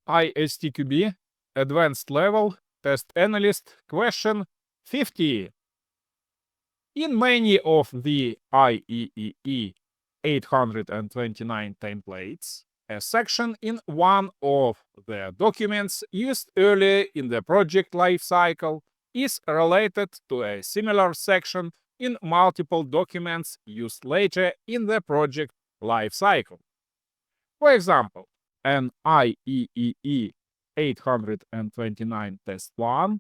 ISTQB Advanced Level Test Analyst Question 50. In many of the IEEE 829 templates, a section in one of the documents used earlier in the project lifecycle is related to a similar section in multiple documents used later in the project lifecycle. For example, an IEEE 829 test plan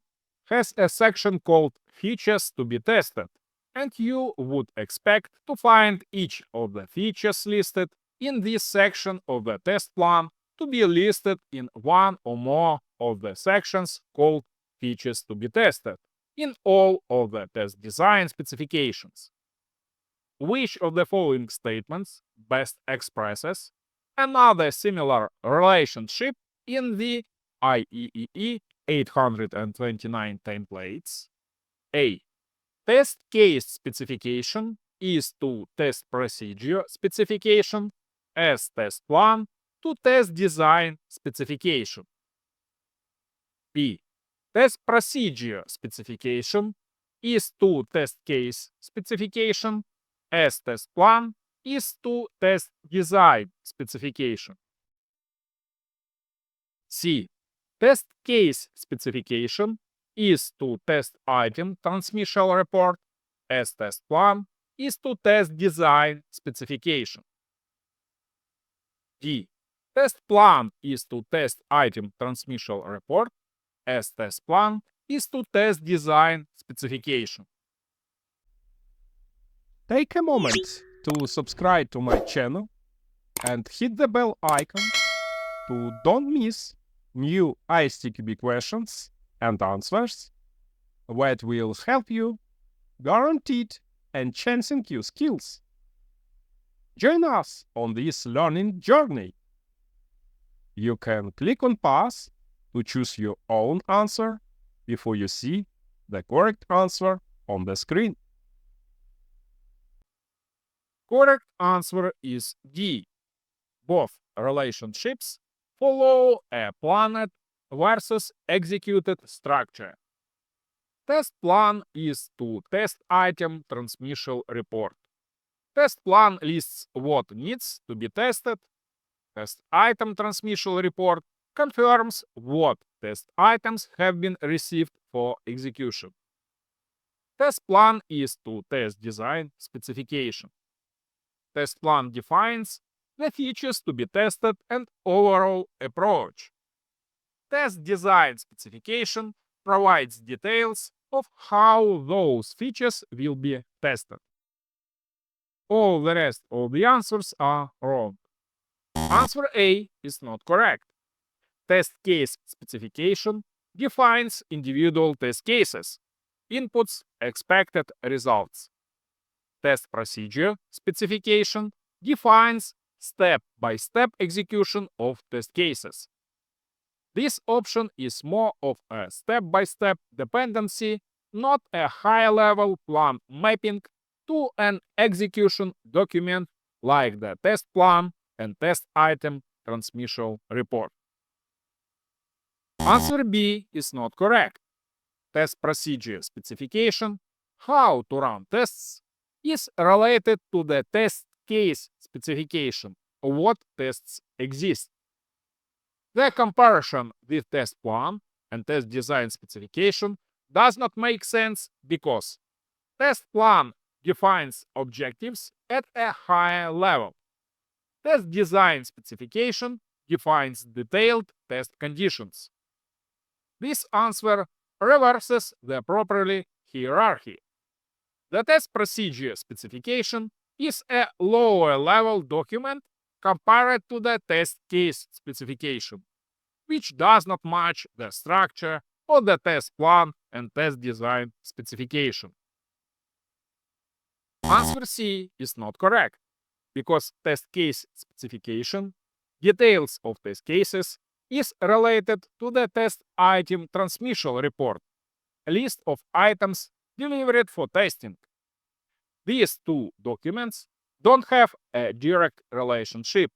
has a section called Features to be tested, and you would expect to find each of the features listed in this section of the test plan to be listed in one or more of the sections called Features to be tested in all of the test design specifications. Which of the following statements best expresses another similar relationship in the IEEE 829 templates? A. Test case specification is to test procedure specification as test plan to test design specification. B. Test procedure specification is to test case specification as test plan is to test design specification. C. Test case specification is to test item transmission report as test plan is to test design specification. D. Test plan is to test item transmission report as test plan is to test design specification. Take a moment to subscribe to my channel and hit the bell icon to don't miss new ISTQB questions and answers that will help you guaranteed enhancing your skills. Join us on this learning journey. You can click on pause to choose your own answer before you see the correct answer on the screen. Correct answer is D. Both relationships follow a planned versus executed structure. Test plan is to test item transmission report. Test plan lists what needs to be tested. Test item transmission report confirms what test items have been received for execution. Test plan is to test design specification. Test plan defines the features to be tested and overall approach. Test design specification provides details of how those features will be tested. All the rest of the answers are wrong. Answer A is not correct. Test case specification defines individual test cases, inputs, expected results. Test procedure specification defines step-by-step execution of test cases. This option is more of a step-by-step dependency, not a high-level plan mapping to an execution document like the test plan and test item transmission report. Answer B is not correct. Test procedure specification, how to run tests, is related to the test case specification, what tests exist. The comparison with test plan and test design specification does not make sense because test plan defines objectives at a higher level. Test design specification defines detailed test conditions. This answer reverses the properly hierarchy. The test procedure specification is a lower level document compared to the test case specification, which does not match the structure of the test plan and test design specification. Answer C is not correct, because test case specification, details of test cases, is related to the test item transmission report, a list of items delivered for testing. These two documents don't have a direct relationship.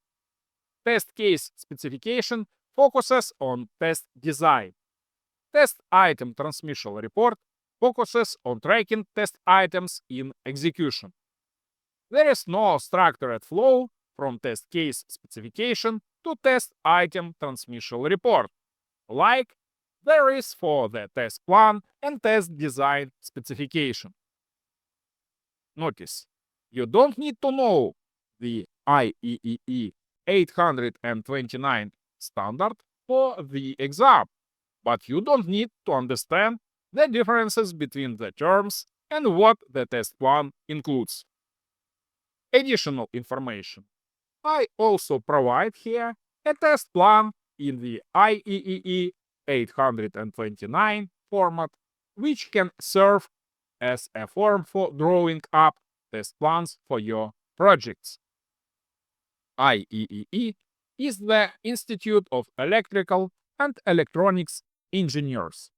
Test case specification focuses on test design. Test item transmission report focuses on tracking test items in execution. There is no structured flow from test case specification to test item transmission report, like there is for the test plan and test design specification. Notice, you don't need to know the IEEE 829 standard for the exam, but you don't need to understand the differences between the terms and what the test plan includes. Additional information. I also provide here a test plan in the IEEE 829 format, which can serve as a form for drawing up test plans for your projects. IEEE is the Institute of Electrical and Electronics Engineers.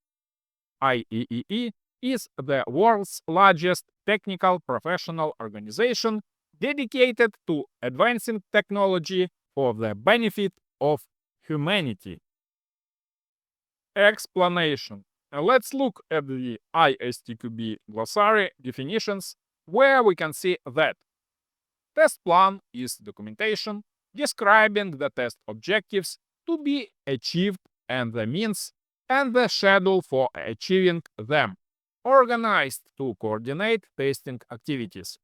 IEEE is the world's largest technical professional organization dedicated to advancing technology for the benefit of humanity. Explanation. Let's look at the ISTQB glossary definitions, where we can see that test plan is documentation describing the test objectives to be achieved and the means and the schedule for achieving them, organized to coordinate testing activities.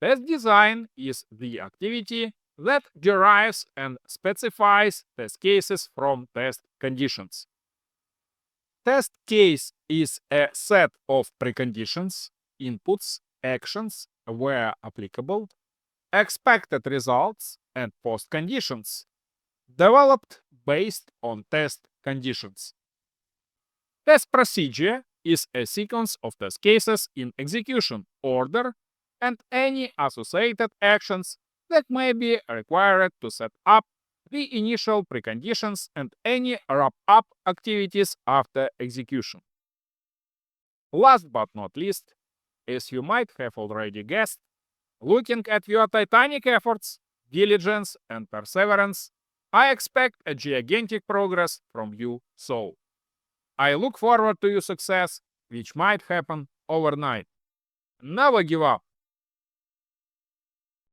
Test design is the activity that derives and specifies test cases from test conditions. Test case is a set of preconditions, inputs, actions, where applicable, expected results, and post-conditions, developed based on test conditions. Test procedure is a sequence of test cases in execution order and any associated actions that may be required to set up the initial preconditions and any wrap-up activities after execution. Last but not least, as you might have already guessed, looking at your titanic efforts, diligence, and perseverance, I expect a gigantic progress from you soon. I look forward to your success, which might happen overnight. Never give up.